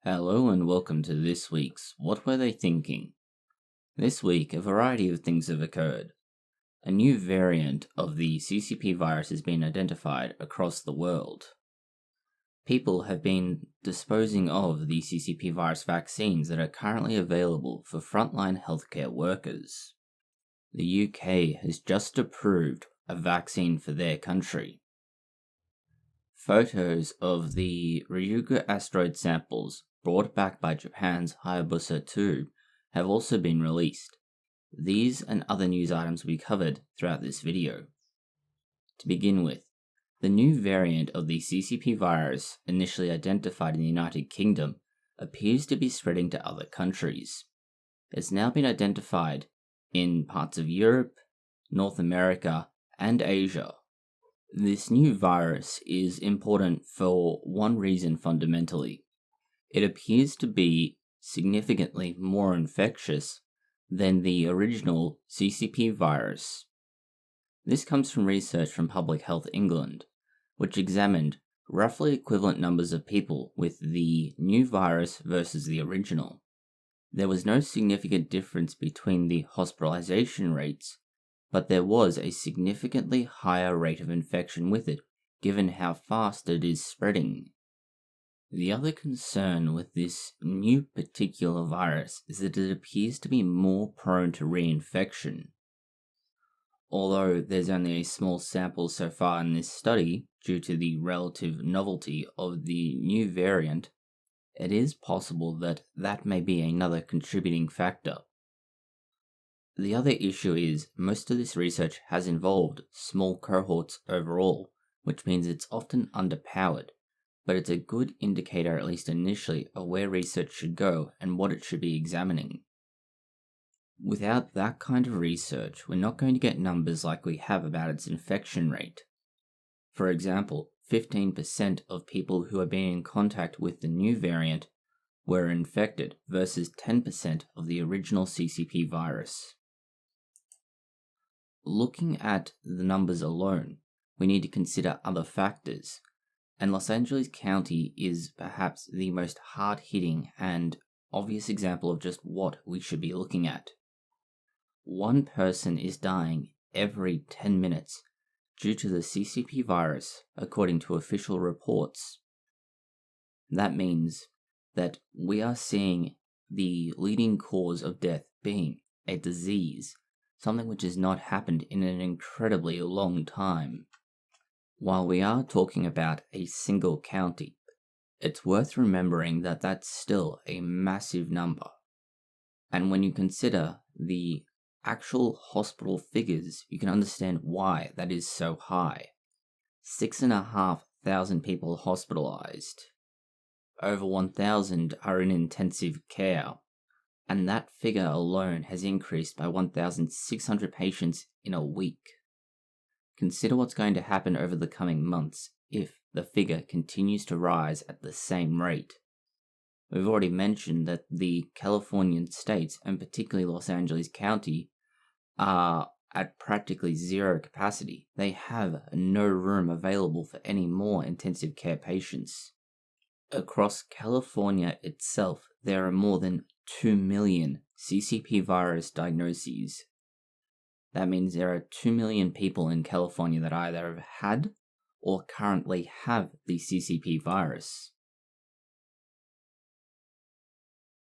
Hello and welcome to this week's What Were They Thinking? This week, a variety of things have occurred. A new variant of the CCP virus has been identified across the world. People have been disposing of the CCP virus vaccines that are currently available for frontline healthcare workers. The UK has just approved a vaccine for their country. Photos of the Ryugu asteroid samples brought back by Japan's Hayabusa 2 have also been released. These and other news items will be covered throughout this video. To begin with, the new variant of the CCP virus initially identified in the United Kingdom appears to be spreading to other countries. It's now been identified in parts of Europe, North America, and Asia. This new virus is important for one reason fundamentally. It appears to be significantly more infectious than the original CCP virus. This comes from research from Public Health England, which examined roughly equivalent numbers of people with the new virus versus the original. There was no significant difference between the hospitalization rates, but there was a significantly higher rate of infection with it, given how fast it is spreading. The other concern with this new particular virus is that it appears to be more prone to reinfection. Although there's only a small sample so far in this study, due to the relative novelty of the new variant, it is possible that that may be another contributing factor. The other issue is most of this research has involved small cohorts overall, which means it's often underpowered, but it's a good indicator, at least initially, of where research should go and what it should be examining. Without that kind of research, we're not going to get numbers like we have about its infection rate. For example, 15% of people who are being in contact with the new variant were infected versus 10% of the original CCP virus. Looking at the numbers alone, we need to consider other factors, and Los Angeles County is perhaps the most hard-hitting and obvious example of just what we should be looking at. One person is dying every 10 minutes due to the CCP virus, according to official reports. That means that we are seeing the leading cause of death being a disease, something which has not happened in an incredibly long time. While we are talking about a single county, it's worth remembering that that's still a massive number. And when you consider the actual hospital figures, you can understand why that is so high. 6,500 people hospitalized. Over 1,000 are in intensive care. And that figure alone has increased by 1,600 patients in a week. Consider what's going to happen over the coming months if the figure continues to rise at the same rate. We've already mentioned that the Californian states, and particularly Los Angeles County, are at practically zero capacity. They have no room available for any more intensive care patients. Across California itself, there are more than 2 million CCP virus diagnoses. That means there are 2 million people in California that either have had or currently have the CCP virus.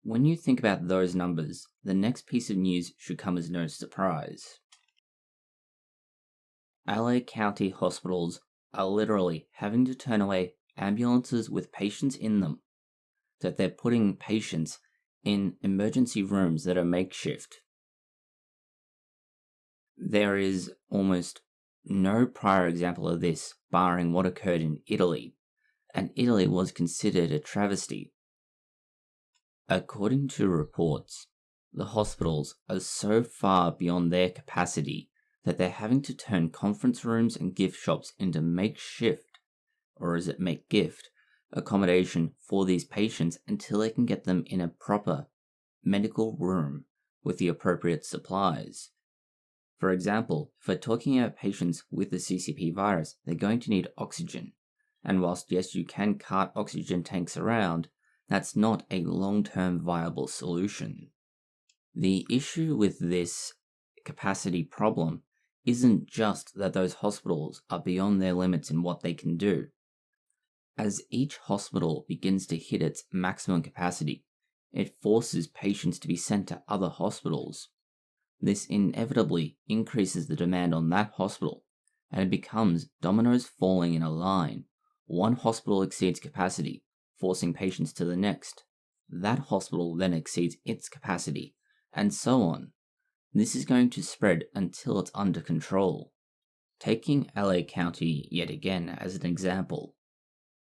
When you think about those numbers, the next piece of news should come as no surprise. LA County hospitals are literally having to turn away ambulances with patients in them, that they're putting patients in emergency rooms that are makeshift. There is almost no prior example of this, barring what occurred in Italy, and Italy was considered a travesty. According to reports, the hospitals are so far beyond their capacity that they're having to turn conference rooms and gift shops into makeshift, or is it make gift, accommodation for these patients until they can get them in a proper medical room with the appropriate supplies. For example, if we're talking about patients with the CCP virus, they're going to need oxygen. And whilst yes, you can cart oxygen tanks around, That's not a long-term viable solution. The issue with this capacity problem isn't just that those hospitals are beyond their limits in what they can do. As each hospital begins to hit its maximum capacity, it forces patients to be sent to other hospitals. This inevitably increases the demand on that hospital, and it becomes dominoes falling in a line. One hospital exceeds capacity, forcing patients to the next. That hospital then exceeds its capacity, and so on. This is going to spread until it's under control. Taking LA County yet again as an example,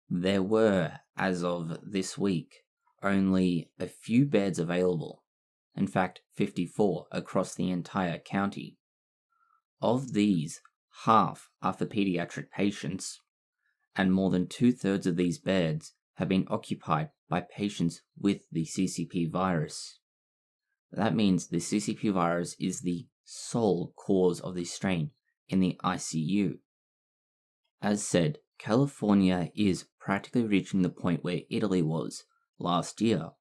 there were, as of this week, only a few beds available. In fact, 54 across the entire county. Of these, half are for pediatric patients, and more than 2/3 of these beds have been occupied by patients with the CCP virus. That means the CCP virus is the sole cause of this strain in the ICU. As said, California is practically reaching the point where Italy was last year.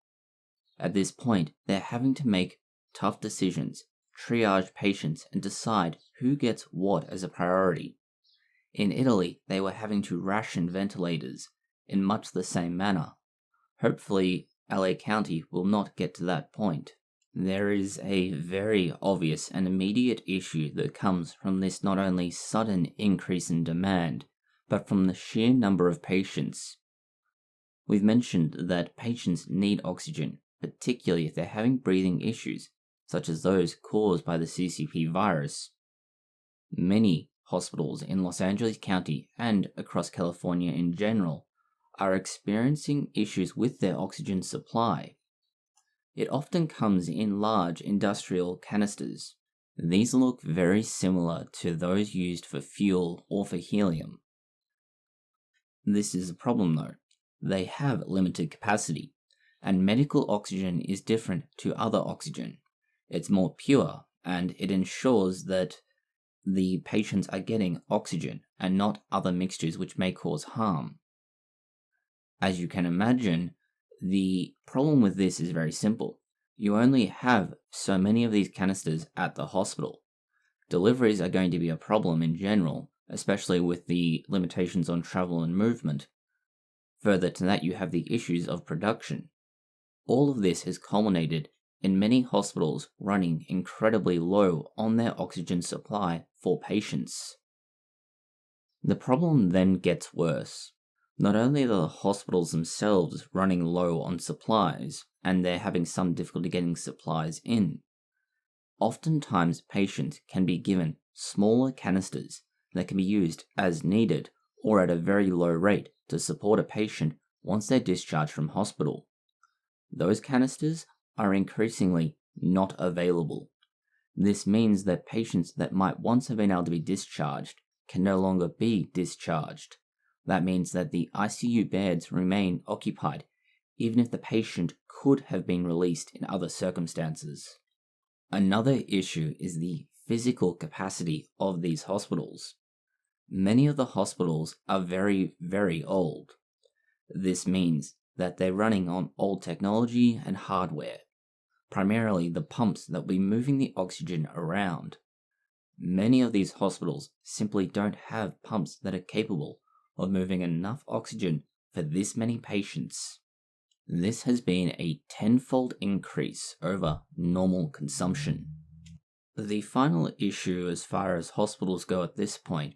At this point, they're having to make tough decisions, triage patients, and decide who gets what as a priority. In Italy, they were having to ration ventilators in much the same manner. Hopefully, LA County will not get to that point. There is a very obvious and immediate issue that comes from this not only sudden increase in demand, but from the sheer number of patients. We've mentioned that patients need oxygen, particularly if they're having breathing issues, such as those caused by the CCP virus. Many hospitals in Los Angeles County and across California in general are experiencing issues with their oxygen supply. It often comes in large industrial canisters. These look very similar to those used for fuel or for helium. This is a problem though. They have limited capacity, and medical oxygen is different to other oxygen. It's more pure, and it ensures that the patients are getting oxygen and not other mixtures which may cause harm. As you can imagine, the problem with this is very simple. You only have so many of these canisters at the hospital. Deliveries are going to be a problem in general, especially with the limitations on travel and movement. Further to that, you have the issues of production. All of this has culminated in many hospitals running incredibly low on their oxygen supply for patients. The problem then gets worse. Not only are the hospitals themselves running low on supplies, and they're having some difficulty getting supplies in, oftentimes patients can be given smaller canisters that can be used as needed or at a very low rate to support a patient once they're discharged from hospital. Those canisters are increasingly not available. This means that patients that might once have been able to be discharged can no longer be discharged. That means that the ICU beds remain occupied, even if the patient could have been released in other circumstances. Another issue is the physical capacity of these hospitals. Many of the hospitals are very, very old. This means that they're running on old technology and hardware, primarily the pumps that will be moving the oxygen around. Many of these hospitals simply don't have pumps that are capable of moving enough oxygen for this many patients. This has been a tenfold increase over normal consumption. The final issue as far as hospitals go at this point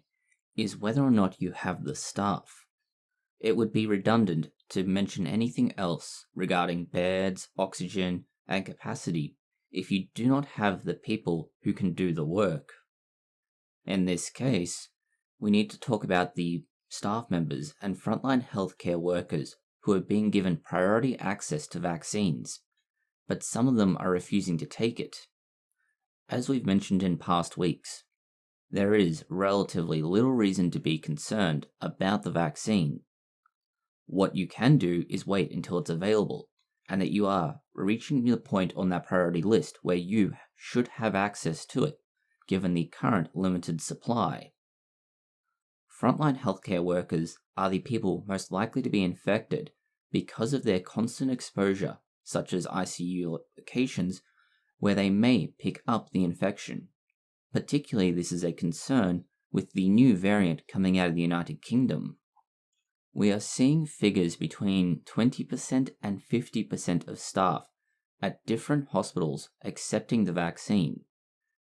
is whether or not you have the staff. It would be redundant to mention anything else regarding beds, oxygen, and capacity if you do not have the people who can do the work. In this case, we need to talk about the staff members and frontline healthcare workers who are being given priority access to vaccines, but some of them are refusing to take it. As we've mentioned in past weeks, there is relatively little reason to be concerned about the vaccine. What you can do is wait until it's available, and that you are reaching the point on that priority list where you should have access to it, given the current limited supply. Frontline healthcare workers are the people most likely to be infected because of their constant exposure, such as ICU locations, where they may pick up the infection. Particularly, this is a concern with the new variant coming out of the United Kingdom. We are seeing figures between 20% and 50% of staff at different hospitals accepting the vaccine.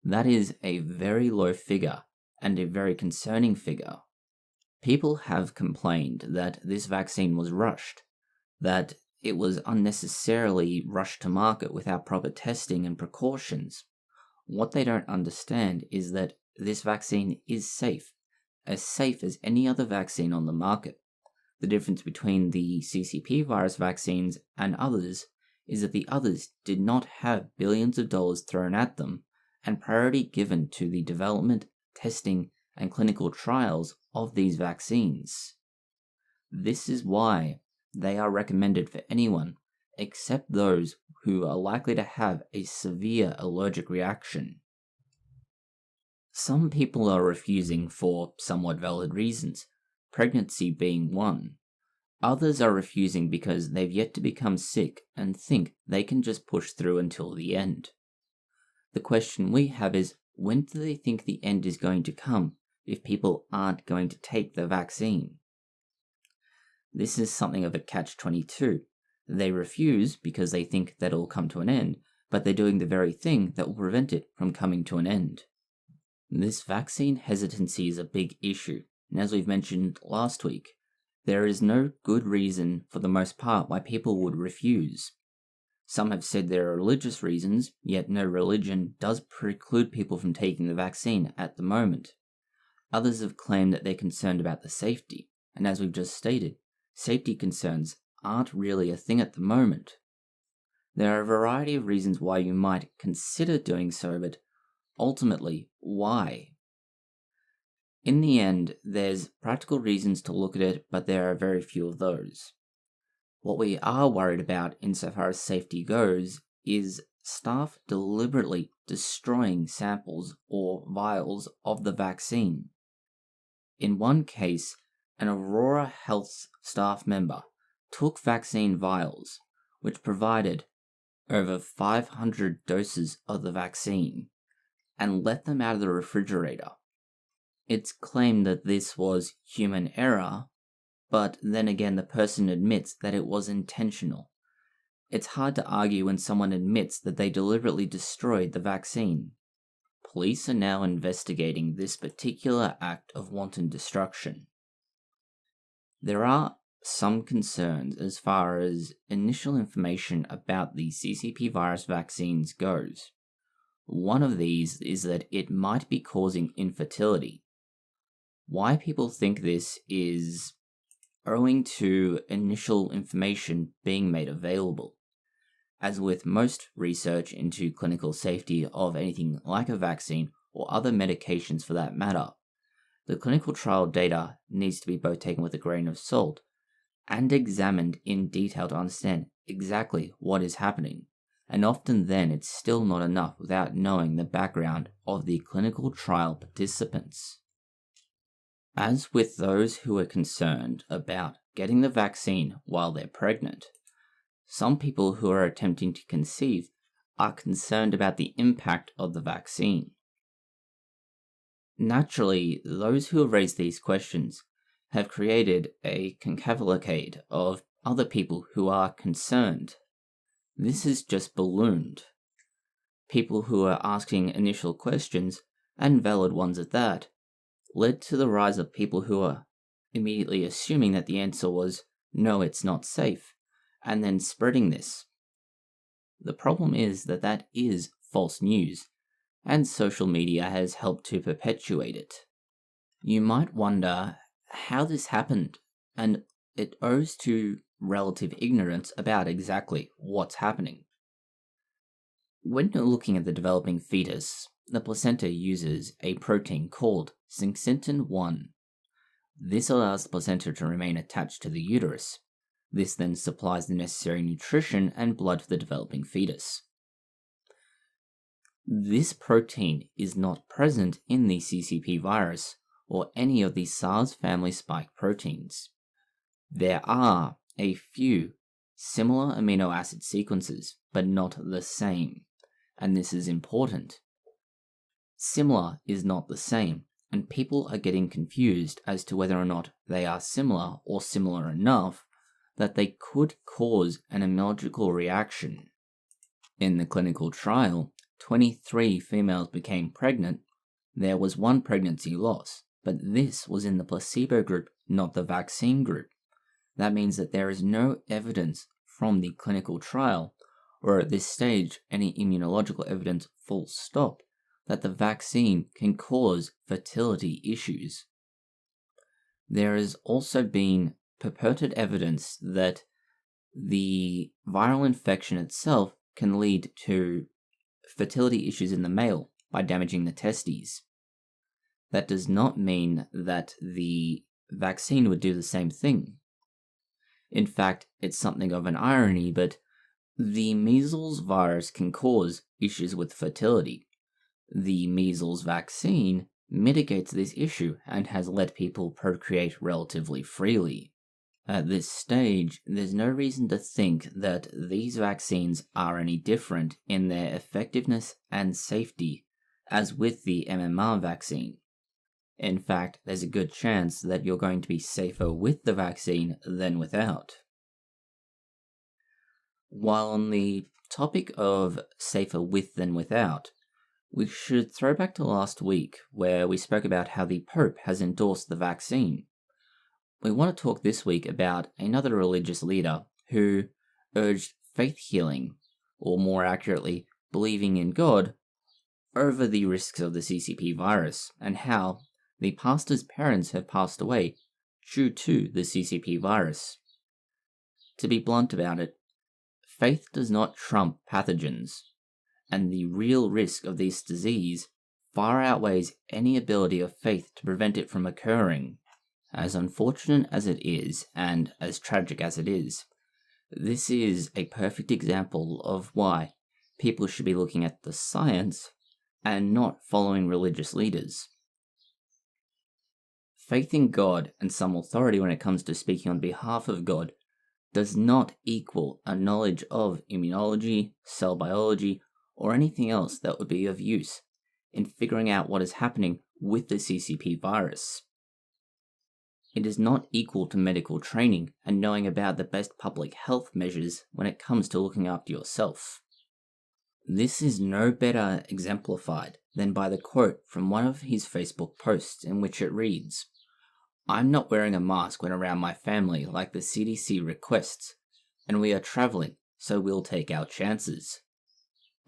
That is a very low figure and a very concerning figure. People have complained that this vaccine was rushed, that it was unnecessarily rushed to market without proper testing and precautions. What they don't understand is that this vaccine is safe as any other vaccine on the market. The difference between the CCP virus vaccines and others is that the others did not have billions of dollars thrown at them and priority given to the development, testing, and clinical trials of these vaccines. This is why they are recommended for anyone except those who are likely to have a severe allergic reaction. Some people are refusing for somewhat valid reasons, pregnancy being one. Others are refusing because they've yet to become sick and think they can just push through until the end. The question we have is, when do they think the end is going to come if people aren't going to take the vaccine? This is something of a catch-22. They refuse because they think that it will come to an end, but they're doing the very thing that will prevent it from coming to an end. This vaccine hesitancy is a big issue, and as we've mentioned last week, there is no good reason for the most part why people would refuse. Some have said there are religious reasons, yet no religion does preclude people from taking the vaccine at the moment. Others have claimed that they're concerned about the safety, and as we've just stated, safety concerns aren't really a thing at the moment. There are a variety of reasons why you might consider doing so, but ultimately, why? In the end, there's practical reasons to look at it, but there are very few of those. What we are worried about insofar as safety goes is staff deliberately destroying samples or vials of the vaccine. In one case, an Aurora Health staff member took vaccine vials, which provided over 500 doses of the vaccine, and let them out of the refrigerator. It's claimed that this was human error, but then again the person admits that it was intentional. It's hard to argue when someone admits that they deliberately destroyed the vaccine. Police are now investigating this particular act of wanton destruction. There are some concerns as far as initial information about the CCP virus vaccines goes. One of these is that it might be causing infertility. Why people think this is owing to initial information being made available. As with most research into clinical safety of anything like a vaccine or other medications for that matter, the clinical trial data needs to be both taken with a grain of salt and examined in detail to understand exactly what is happening. And often then it's still not enough without knowing the background of the clinical trial participants. As with those who are concerned about getting the vaccine while they're pregnant, some people who are attempting to conceive are concerned about the impact of the vaccine. Naturally, those who have raised these questions have created a cavalcade of other people who are concerned. This is just ballooned. People who are asking initial questions, and valid ones at that, led to the rise of people who are immediately assuming that the answer was, no, it's not safe, and then spreading this. The problem is that that is false news, and social media has helped to perpetuate it. You might wonder how this happened, and it owes to relative ignorance about exactly what's happening. When you're looking at the developing fetus, the placenta uses a protein called syncytin-1. This allows the placenta to remain attached to the uterus. This then supplies the necessary nutrition and blood for the developing fetus. This protein is not present in the CCP virus or any of the SARS family spike proteins. There are a few similar amino acid sequences, but not the same. And this is important. Similar is not the same, and people are getting confused as to whether or not they are similar or similar enough that they could cause an immunological reaction. In the clinical trial, 23 females became pregnant. There was one pregnancy loss, but this was in the placebo group, not the vaccine group. That means that there is no evidence from the clinical trial, or at this stage any immunological evidence full stop, that the vaccine can cause fertility issues. There has also been purported evidence that the viral infection itself can lead to fertility issues in the male by damaging the testes. That does not mean that the vaccine would do the same thing. In fact, it's something of an irony, but the measles virus can cause issues with fertility. The measles vaccine mitigates this issue and has let people procreate relatively freely. At this stage, there's no reason to think that these vaccines are any different in their effectiveness and safety as with the MMR vaccine. In fact, there's a good chance that you're going to be safer with the vaccine than without. While on the topic of safer with than without, we should throw back to last week where we spoke about how the Pope has endorsed the vaccine. We want to talk this week about another religious leader who urged faith healing, or more accurately, believing in God, over the risks of the CCP virus, and how the pastor's parents have passed away due to the CCP virus. To be blunt about it, faith does not trump pathogens, and the real risk of this disease far outweighs any ability of faith to prevent it from occurring. As unfortunate as it is, and as tragic as it is, this is a perfect example of why people should be looking at the science and not following religious leaders. Faith in God and some authority when it comes to speaking on behalf of God does not equal a knowledge of immunology, cell biology, or anything else that would be of use in figuring out what is happening with the CCP virus. It is not equal to medical training and knowing about the best public health measures when it comes to looking after yourself. This is no better exemplified than by the quote from one of his Facebook posts in which it reads, "I'm not wearing a mask when around my family like the CDC requests, and we are traveling, so we'll take our chances.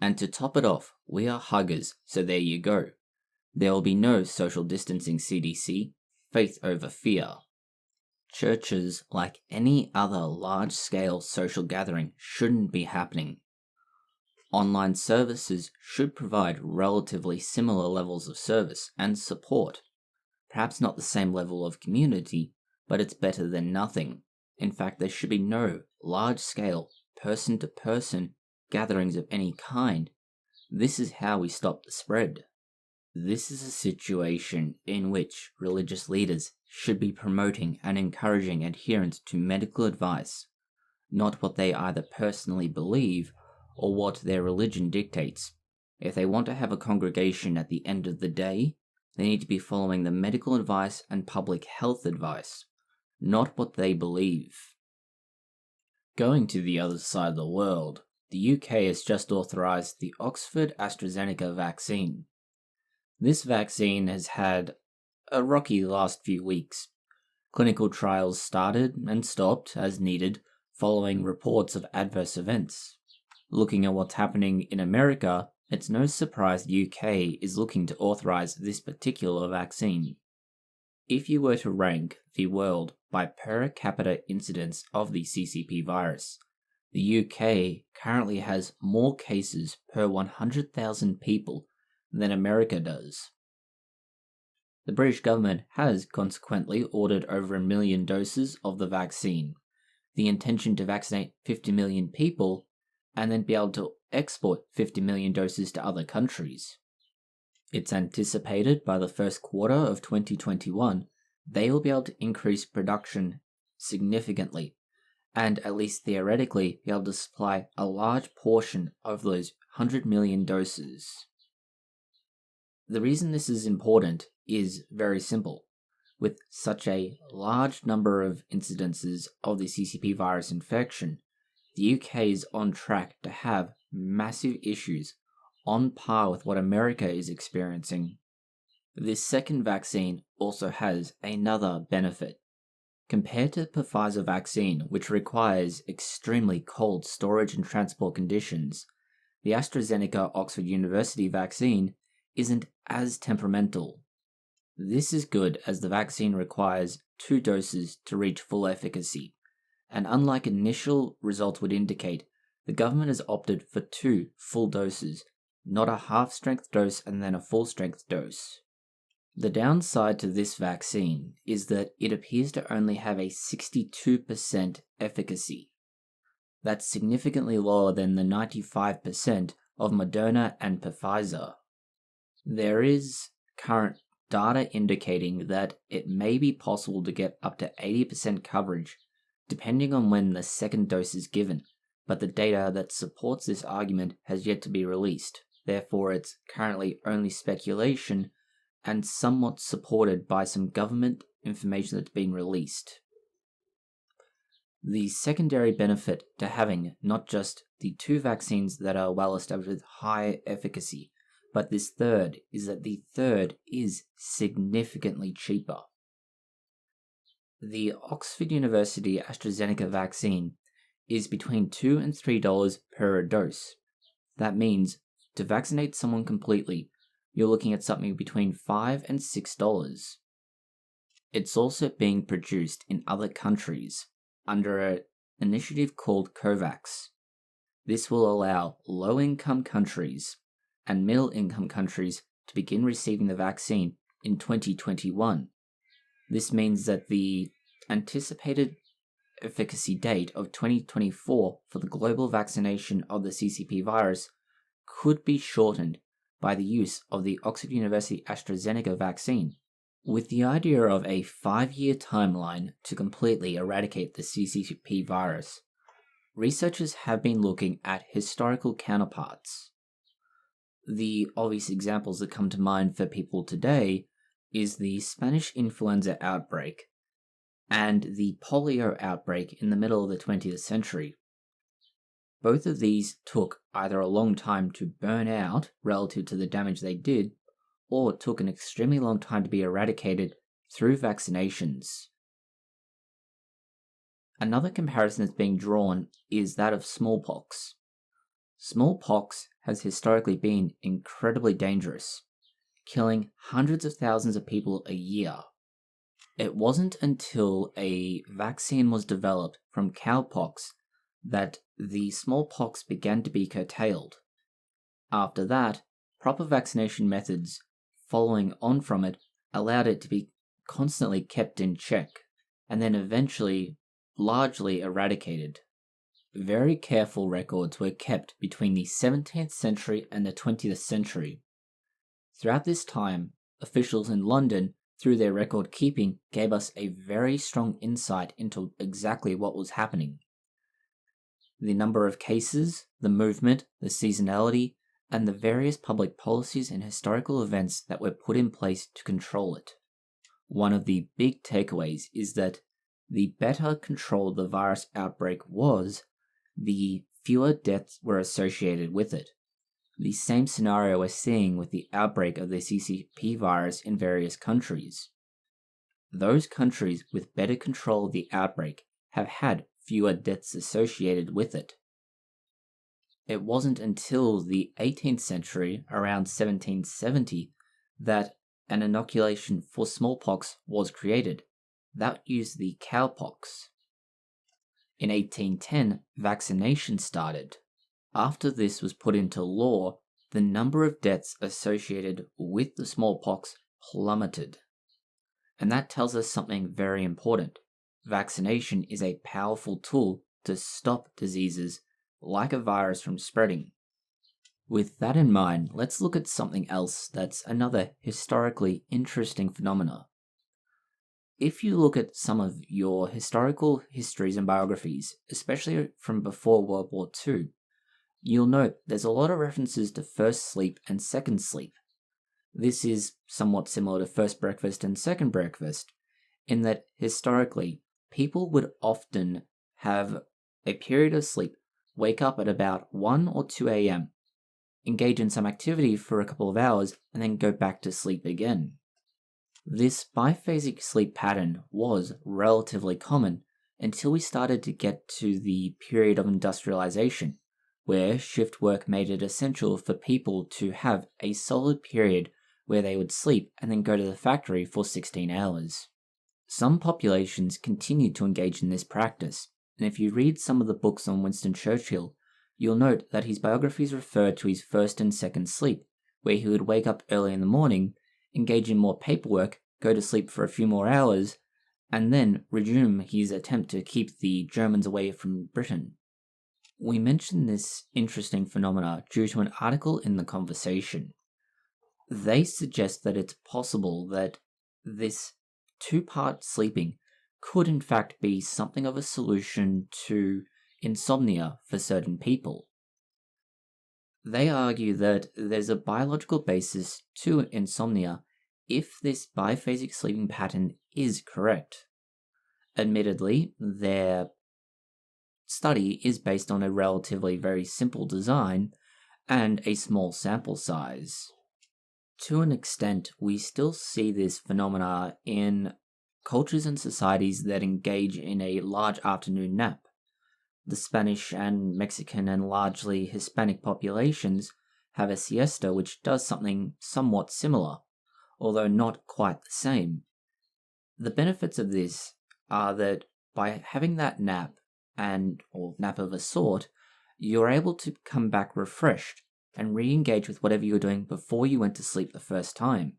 And to top it off, we are huggers, so there you go. There will be no social distancing CDC, faith over fear." Churches, like any other large-scale social gathering, shouldn't be happening. Online services should provide relatively similar levels of service and support. Perhaps not the same level of community, but it's better than nothing. In fact, there should be no large-scale, person-to-person gatherings of any kind. This is how we stop the spread. This is a situation in which religious leaders should be promoting and encouraging adherence to medical advice, not what they either personally believe or what their religion dictates. If they want to have a congregation at the end of the day, they need to be following the medical advice and public health advice, not what they believe. Going to the other side of the world, the UK has just authorised the Oxford AstraZeneca vaccine. This vaccine has had a rocky last few weeks. Clinical trials started and stopped as needed following reports of adverse events. Looking at what's happening in America, it's no surprise the UK is looking to authorise this particular vaccine. If you were to rank the world by per capita incidence of the CCP virus, the UK currently has more cases per 100,000 people than America does. The British government has consequently ordered over 1 million doses of the vaccine, the intention to vaccinate 50 million people and then be able to export 50 million doses to other countries. It's anticipated by the first quarter of 2021 they will be able to increase production significantly, and at least theoretically be able to supply a large portion of those 100 million doses. The reason this is important is very simple. With such a large number of incidences of the CCP virus infection, the UK is on track to have massive issues on par with what America is experiencing. This second vaccine also has another benefit. Compared to the Pfizer vaccine, which requires extremely cold storage and transport conditions, the AstraZeneca Oxford University vaccine isn't as temperamental. This is good as the vaccine requires 2 doses to reach full efficacy, and unlike initial results would indicate, the government has opted for 2 full doses, not a half-strength dose and then a full-strength dose. The downside to this vaccine is that it appears to only have a 62% efficacy. That's significantly lower than the 95% of Moderna and Pfizer. There is current data indicating that it may be possible to get up to 80% coverage depending on when the second dose is given, but the data that supports this argument has yet to be released. Therefore, it's currently only speculation and somewhat supported by some government information that's been released. The secondary benefit to having not just the 2 vaccines that are well established with high efficacy, but this third is that the third is significantly cheaper. The Oxford University AstraZeneca vaccine is between $2 and $3 per dose. That means to vaccinate someone completely, you're looking at something between $5 and $6. It's also being produced in other countries under an initiative called COVAX. This will allow low-income countries and middle-income countries to begin receiving the vaccine in 2021. This means that the anticipated efficacy date of 2024 for the global vaccination of the CCP virus could be shortened by the use of the Oxford University AstraZeneca vaccine, with the idea of a 5-year timeline to completely eradicate the CCP virus. Researchers have been looking at historical counterparts. The obvious examples that come to mind for people today is the Spanish influenza outbreak and the polio outbreak in the middle of the 20th century. Both of these took either a long time to burn out relative to the damage they did, or took an extremely long time to be eradicated through vaccinations. Another comparison that's being drawn is that of smallpox. Smallpox has historically been incredibly dangerous, killing hundreds of thousands of people a year. It wasn't until a vaccine was developed from cowpox that the smallpox began to be curtailed. After that, proper vaccination methods following on from it allowed it to be constantly kept in check, and then eventually largely eradicated. Very careful records were kept between the 17th century and the 20th century. Throughout this time, officials in London, through their record keeping, gave us a very strong insight into exactly what was happening. The number of cases, the movement, the seasonality, and the various public policies and historical events that were put in place to control it. One of the big takeaways is that the better controlled the virus outbreak was, the fewer deaths were associated with it. The same scenario we're seeing with the outbreak of the CCP virus in various countries. Those countries with better control of the outbreak have had fewer deaths associated with it. It wasn't until the 18th century, around 1770, that an inoculation for smallpox was created. That used the cowpox. In 1810, vaccination started. After this was put into law, the number of deaths associated with the smallpox plummeted. And that tells us something very important. Vaccination is a powerful tool to stop diseases like a virus from spreading. With that in mind, let's look at something else that's another historically interesting phenomena. If you look at some of your historical histories and biographies, especially from before World War II, you'll note there's a lot of references to first sleep and second sleep. This is somewhat similar to first breakfast and second breakfast, in that historically, people would often have a period of sleep, wake up at about 1 or 2 a.m., engage in some activity for a couple of hours, and then go back to sleep again. This biphasic sleep pattern was relatively common until we started to get to the period of industrialization, where shift work made it essential for people to have a solid period where they would sleep and then go to the factory for 16 hours. Some populations continued to engage in this practice, and if you read some of the books on Winston Churchill, you'll note that his biographies refer to his first and second sleep, where he would wake up early in the morning, engage in more paperwork, go to sleep for a few more hours, and then resume his attempt to keep the Germans away from Britain. We mention this interesting phenomena due to an article in The Conversation. They suggest that it's possible that this two-part sleeping could in fact be something of a solution to insomnia for certain people. They argue that there's a biological basis to insomnia if this biphasic sleeping pattern is correct. Admittedly, their study is based on a relatively very simple design and a small sample size. To an extent, we still see this phenomena in cultures and societies that engage in a large afternoon nap. The Spanish and Mexican and largely Hispanic populations have a siesta which does something somewhat similar, although not quite the same. The benefits of this are that by having that nap or nap of a sort, you're able to come back refreshed and re-engage with whatever you were doing before you went to sleep the first time.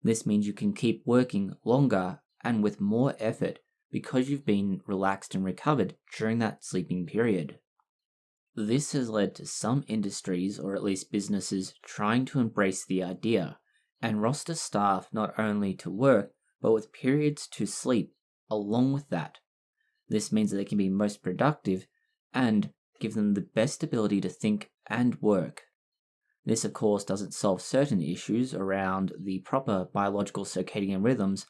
This means you can keep working longer and with more effort because you've been relaxed and recovered during that sleeping period. This has led to some industries, or at least businesses, trying to embrace the idea and roster staff not only to work, but with periods to sleep along with that. This means that they can be most productive and give them the best ability to think and work. This, of course, doesn't solve certain issues around the proper biological circadian rhythms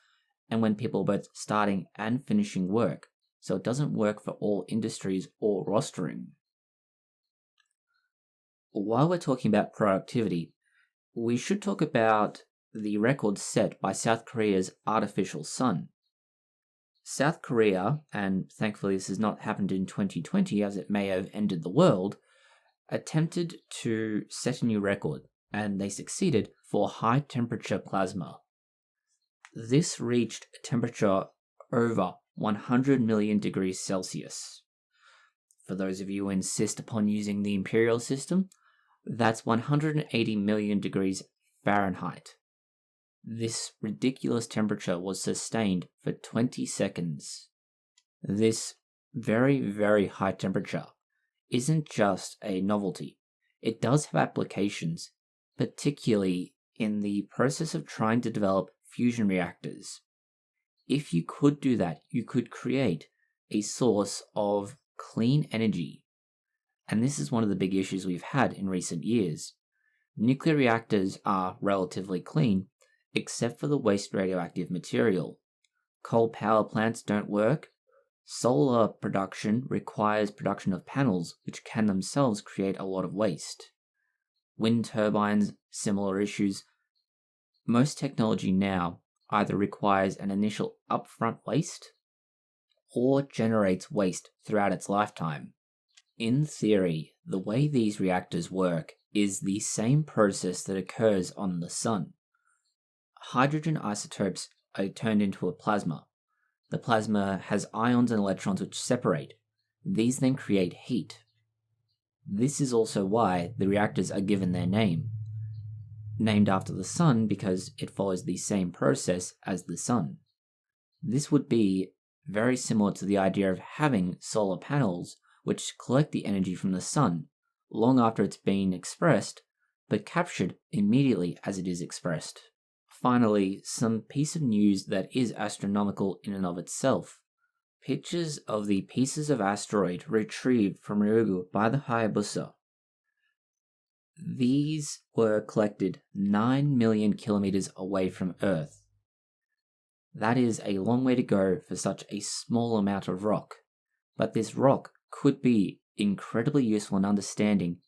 and when people are both starting and finishing work, so it doesn't work for all industries or rostering. While we're talking about productivity, we should talk about the record set by South Korea's artificial sun. South Korea, and thankfully this has not happened in 2020 as it may have ended the world, attempted to set a new record, and they succeeded for high temperature plasma. This reached a temperature over 100 million degrees Celsius. For those of you who insist upon using the imperial system, that's 180 million degrees Fahrenheit. This ridiculous temperature was sustained for 20 seconds. This very, very high temperature isn't just a novelty. It does have applications, particularly in the process of trying to develop fusion reactors. If you could do that, you could create a source of clean energy. And this is one of the big issues we've had in recent years. Nuclear reactors are relatively clean, except for the waste radioactive material. Coal power plants don't work. Solar production requires production of panels, which can themselves create a lot of waste. Wind turbines, similar issues. Most technology now either requires an initial upfront waste or generates waste throughout its lifetime. In theory, the way these reactors work is the same process that occurs on the sun. Hydrogen isotopes are turned into a plasma. The plasma has ions and electrons which separate. These then create heat. This is also why the reactors are given their name. Named after the sun because it follows the same process as the sun. This would be very similar to the idea of having solar panels which collect the energy from the sun long after it's been expressed, but captured immediately as it is expressed. Finally, some piece of news that is astronomical in and of itself. Pictures of the pieces of asteroid retrieved from Ryugu by the Hayabusa. These were collected 9 million kilometers away from Earth. That is a long way to go for such a small amount of rock, but this rock could be incredibly useful in understanding,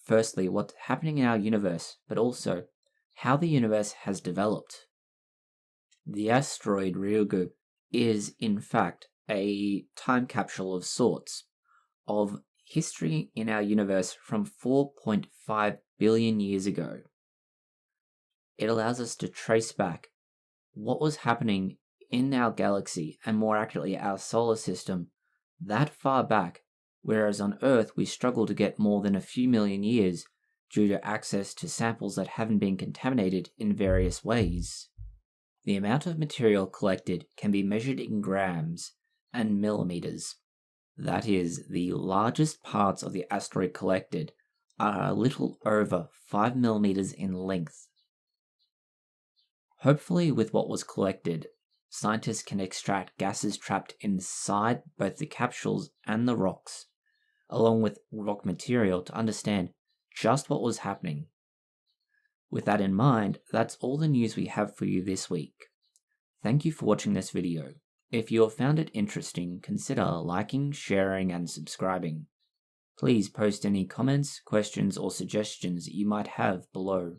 firstly, what's happening in our universe, but also how the universe has developed. The asteroid Ryugu is, in fact, a time capsule of sorts of history in our universe from 4.5 billion years ago. It allows us to trace back what was happening in our galaxy, and more accurately our solar system, that far back, whereas on Earth we struggle to get more than a few million years due to access to samples that haven't been contaminated in various ways. The amount of material collected can be measured in grams and millimeters. That is, the largest parts of the asteroid collected are a little over 5 millimeters in length. Hopefully, with what was collected, scientists can extract gases trapped inside both the capsules and the rocks, along with rock material to understand just what was happening. With that in mind, that's all the news we have for you this week. Thank you for watching this video. If you have found it interesting, consider liking, sharing, and subscribing. Please post any comments, questions, or suggestions that you might have below.